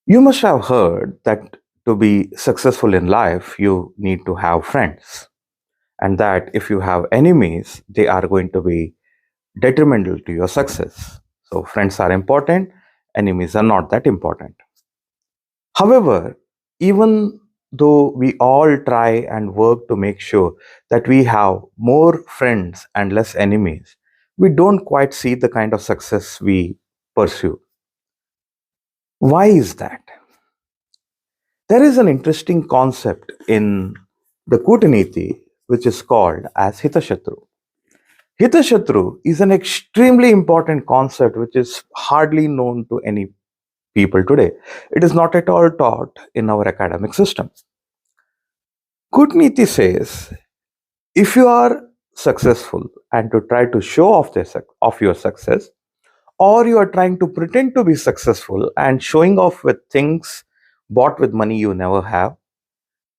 You must have heard that to be successful in life, you need to have friends, and that if you have enemies, they are going to be detrimental to your success. So, friends are important, enemies are not that important. However, even though we all try and work to make sure that we have more friends and less enemies, we don't quite see the kind of success we pursue. Why is that? There is an interesting concept in the Kutaniti which is called as Hitashatru. Hitashatru is an extremely important concept which is hardly known to any people today. It is not at all taught in our academic system. Kutniti says if you are successful and to try to show off your success, or you are trying to pretend to be successful and showing off with things bought with money you never have,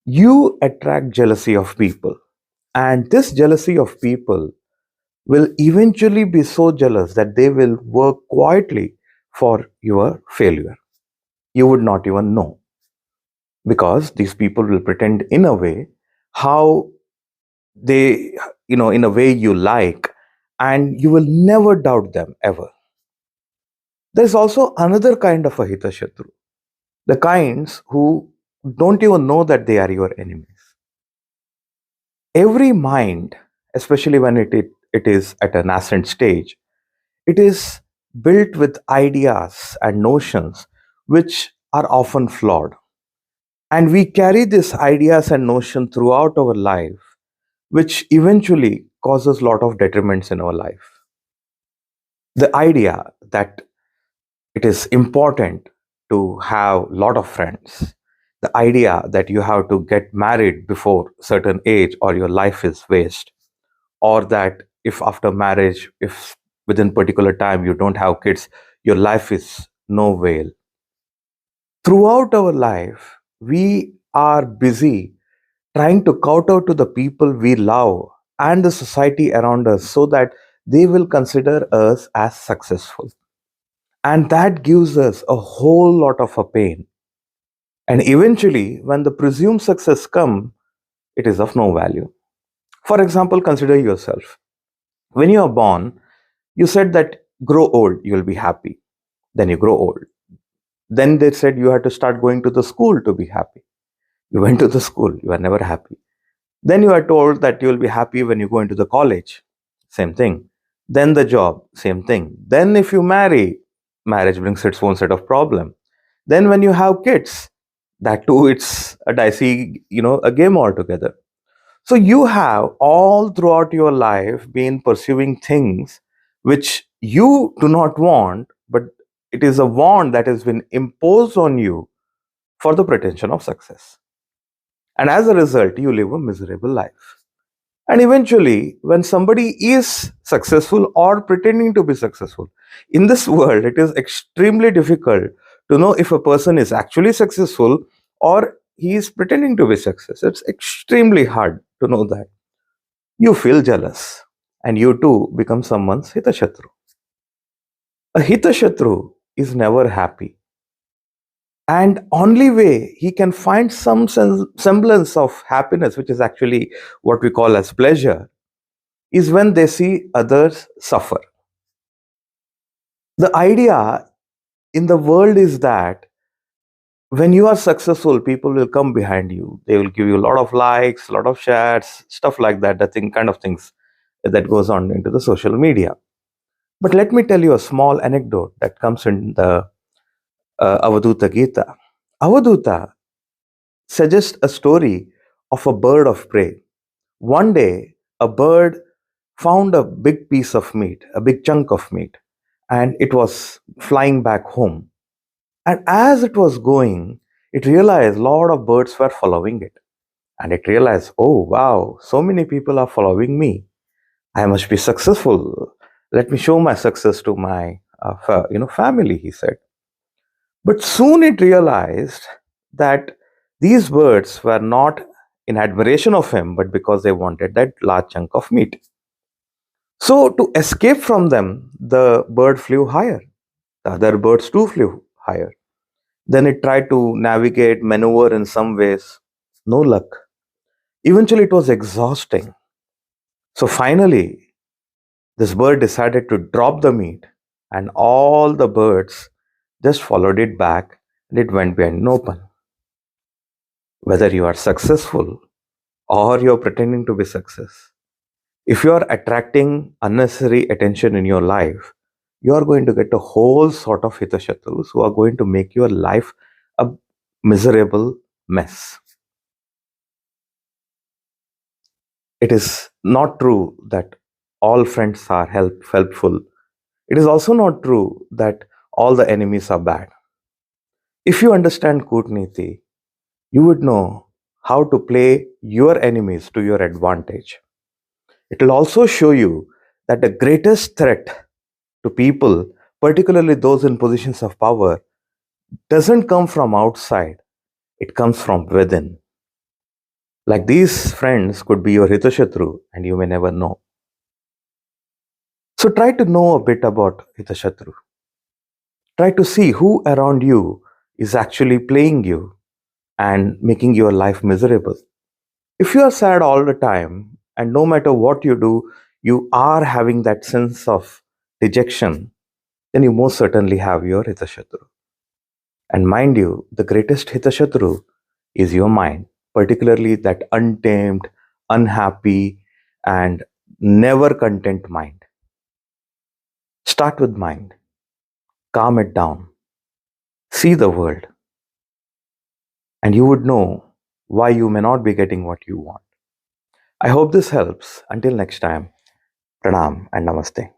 you attract jealousy of people. And this jealousy of people will eventually be so jealous that they will work quietly for your failure. You would not even know, because these people will pretend in a way how they, in a way you like, and you will never doubt them ever. There's also another kind of a hitashatru, the kinds who don't even know that they are your enemies. Every mind, especially when it is at a nascent stage, it is built with ideas and notions which are often flawed. And we carry these ideas and notion throughout our life, which eventually causes a lot of detriments in our life. The idea that it is important to have a lot of friends, the idea that you have to get married before certain age or your life is waste, or that if after marriage, if within particular time you don't have kids, your life is no avail. Throughout our life, we are busy trying to kowtow to the people we love and the society around us so that they will consider us as successful. And that gives us a whole lot of a pain. And eventually, when the presumed success come, it is of no value. For example, consider yourself. When you are born, you said that grow old, you will be happy. Then you grow old. Then they said you had to start going to the school to be happy. You went to the school, you are never happy. Then you are told that you will be happy when you go into the college. Same thing. Then the job, same thing. Then if you marry, marriage brings its own set of problem. Then when you have kids, that too it's a dicey, a game altogether. So you have all throughout your life been pursuing things which you do not want, but it is a want that has been imposed on you for the pretension of success. And as a result, you live a miserable life. And eventually, when somebody is successful or pretending to be successful, in this world, it is extremely difficult to know if a person is actually successful or he is pretending to be successful. It's extremely hard to know that. You feel jealous and you too become someone's hitashatru. A hitashatru is never happy. And only way he can find some semblance of happiness, which is actually what we call as pleasure, is when they see others suffer. The idea in the world is that when you are successful, people will come behind you. They will give you a lot of likes, a lot of shares, stuff like that, the thing, kind of things that goes on into the social media. But let me tell you a small anecdote that comes in the Avaduta Gita. Avaduta suggests a story of a bird of prey. One day, a bird found a big piece of meat, a big chunk of meat, and it was flying back home. And as it was going, it realized a lot of birds were following it. And it realized, oh wow, so many people are following me. I must be successful. Let me show my success to my family, he said. But soon it realized that these birds were not in admiration of him, but because they wanted that large chunk of meat. So, to escape from them, the bird flew higher. The other birds too flew higher. Then it tried to navigate, maneuver in some ways. No luck. Eventually, it was exhausting. So finally, this bird decided to drop the meat, and all the birds just followed it back and it went behind an open. Whether you are successful or you're pretending to be success, if you are attracting unnecessary attention in your life, you are going to get a whole sort of hitashatrus who are going to make your life a miserable mess. It is not true that all friends are helpful. It is also not true that all the enemies are bad. If you understand Kutniti, you would know how to play your enemies to your advantage. It will also show you that the greatest threat to people, particularly those in positions of power, doesn't come from outside, it comes from within. Like these friends could be your Hitashatru, and you may never know. So try to know a bit about Hitashatru. Try to see who around you is actually playing you and making your life miserable. If you are sad all the time, and no matter what you do, you are having that sense of dejection, then you most certainly have your Hitashatru. And mind you, the greatest Hitashatru is your mind, particularly that untamed, unhappy, and never content mind. Start with mind, calm it down, see the world, and you would know why you may not be getting what you want. I hope this helps. Until next time, pranam and namaste.